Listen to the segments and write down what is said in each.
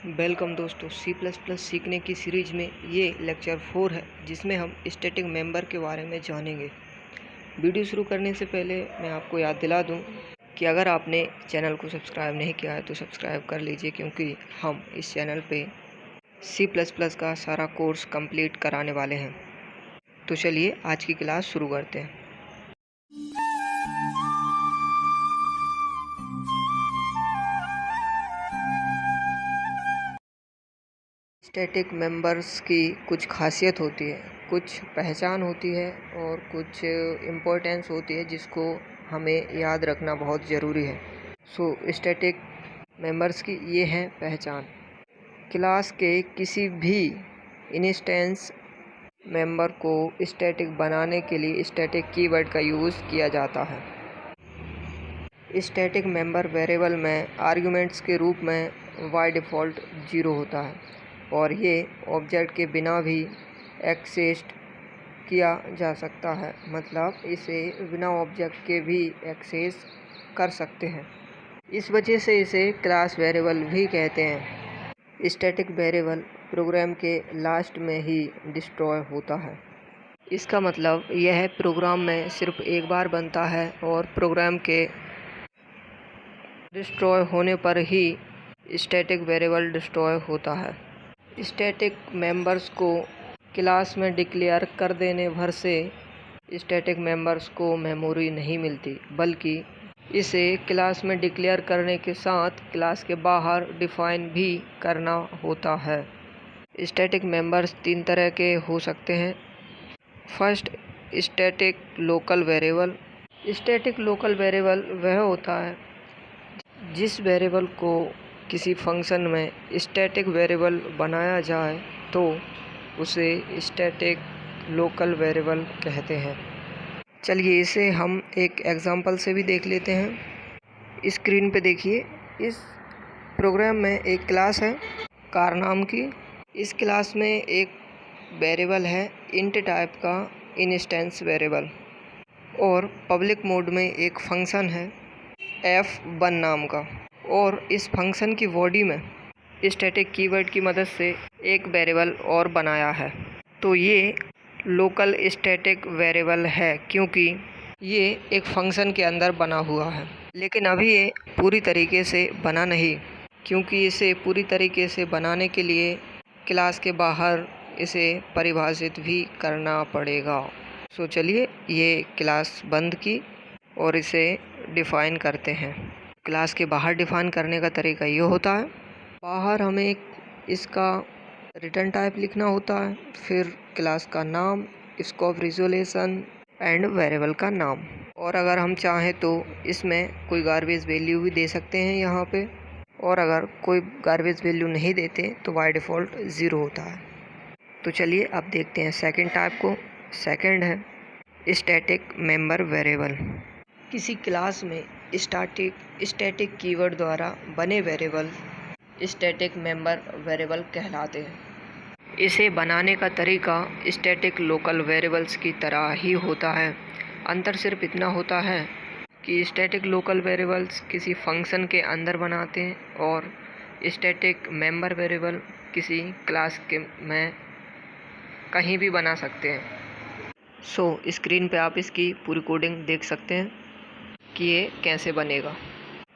Welcome दोस्तों, C++ सीखने की सीरीज में ये लेक्चर 4 है जिसमें हम स्टैटिक मेंबर के बारे में जानेंगे। वीडियो शुरू करने से पहले मैं आपको याद दिला दूं कि अगर आपने चैनल को सब्सक्राइब नहीं किया है तो सब्सक्राइब कर लीजिए, क्योंकि हम इस चैनल पे C++ का सारा कोर्स कंप्लीट कराने वाले हैं। तो चलिए आज की क्लास शुरू करते हैं। स्टैटिक मेंबर्स की कुछ खासियत होती है, कुछ पहचान होती है और कुछ इम्पोर्टेंस होती है जिसको हमें याद रखना बहुत ज़रूरी है। स्टैटिक मेंबर्स की ये है पहचान। क्लास के किसी भी इंस्टेंस मेंबर को स्टैटिक बनाने के लिए स्टैटिक कीवर्ड का यूज़ किया जाता है। स्टैटिक मेंबर वेरिएबल में आर्गुमेंट्स के रूप में बाय डिफ़ॉल्ट 0 होता है और ये ऑब्जेक्ट के बिना भी एक्सेस किया जा सकता है, मतलब इसे बिना ऑब्जेक्ट के भी एक्सेस कर सकते हैं। इस वजह से इसे क्लास वेरिएबल भी कहते हैं। स्टैटिक वेरिएबल प्रोग्राम के लास्ट में ही डिस्ट्रॉय होता है। इसका मतलब यह है प्रोग्राम में सिर्फ एक बार बनता है और प्रोग्राम के डिस्ट्रॉय होने पर ही स्टैटिक वेरिएबल डिस्ट्रॉय होता है। स्टैटिक मेंबर्स को क्लास में डिक्लेयर कर देने भर से स्टैटिक मेंबर्स को मेमोरी नहीं मिलती, बल्कि इसे क्लास में डिक्लेयर करने के साथ क्लास के बाहर डिफाइन भी करना होता है। स्टैटिक मेंबर्स 3 तरह के हो सकते हैं। First, static local variable. Static local variable वह होता है जिस वेरिएबल को किसी फंक्शन में स्टैटिक वेरिएबल बनाया जाए तो उसे स्टैटिक लोकल वेरिएबल कहते हैं। चलिए इसे हम एक एग्जांपल से भी देख लेते हैं। स्क्रीन पे देखिए, इस प्रोग्राम में एक क्लास है कार नाम की। इस क्लास में एक वेरिएबल है इंट टाइप का इंस्टेंस वेरिएबल, और पब्लिक मोड में एक फंक्शन है f1 नाम का, और इस फंक्शन की बॉडी में स्टैटिक कीवर्ड की मदद से एक वेरिएबल और बनाया है। तो ये लोकल स्टैटिक वेरिएबल है क्योंकि ये एक फंक्शन के अंदर बना हुआ है, लेकिन अभी ये पूरी तरीके से बना नहीं, क्योंकि इसे पूरी तरीके से बनाने के लिए क्लास के बाहर इसे परिभाषित भी करना पड़ेगा। चलिए ये क्लास बंद की और इसे डिफ़ाइन करते हैं। क्लास के बाहर डिफ़ाइन करने का तरीका ये होता है, बाहर हमें इसका रिटर्न टाइप लिखना होता है, फिर क्लास का नाम, स्कोप रिजोल्यूशन एंड वेरिएबल का नाम, और अगर हम चाहें तो इसमें कोई गार्बेज वैल्यू भी दे सकते हैं यहाँ पे, और अगर कोई गार्बेज वैल्यू नहीं देते तो बाय डिफ़ॉल्ट 0 होता है। तो चलिए अब देखते हैं सेकंड टाइप को। सेकंड है स्टैटिक मेंबर वेरिएबल। किसी क्लास में स्टैटिक कीवर्ड द्वारा बने वेरिएबल स्टैटिक मेंबर वेरिएबल कहलाते हैं। इसे बनाने का तरीका स्टैटिक लोकल वेरिएबल्स की तरह ही होता है। अंतर सिर्फ इतना होता है कि स्टैटिक लोकल वेरिएबल्स किसी फंक्शन के अंदर बनाते हैं और स्टैटिक मेंबर वेरिएबल किसी क्लास के में कहीं भी बना सकते हैं। स्क्रीन पे आप इसकी पूरी कोडिंग देख सकते हैं कि ये कैसे बनेगा।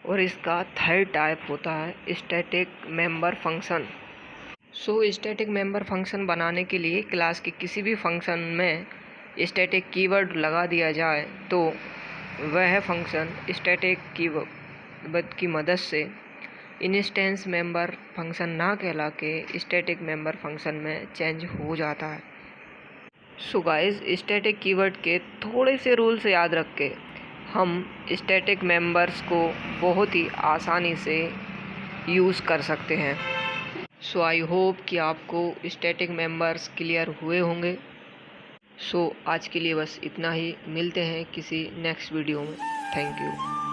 और इसका थर्ड टाइप होता है static member function. Static member function बनाने के लिए क्लास के किसी भी फंक्शन में स्टैटिक कीवर्ड लगा दिया जाए तो वह फंक्शन स्टैटिक कीवर्ड की मदद से इंस्टेंस मेंबर फंक्शन ना कहला के स्टैटिक मेंबर फंक्शन में चेंज हो जाता है। गाइस, स्टैटिक कीवर्ड के थोड़े से रूल्स याद रख के हम स्टैटिक मेंबर्स को बहुत ही आसानी से यूज़ कर सकते हैं। आई होप कि आपको स्टैटिक मेंबर्स क्लियर हुए होंगे। आज के लिए बस इतना ही। मिलते हैं किसी नेक्स्ट वीडियो में। Thank you.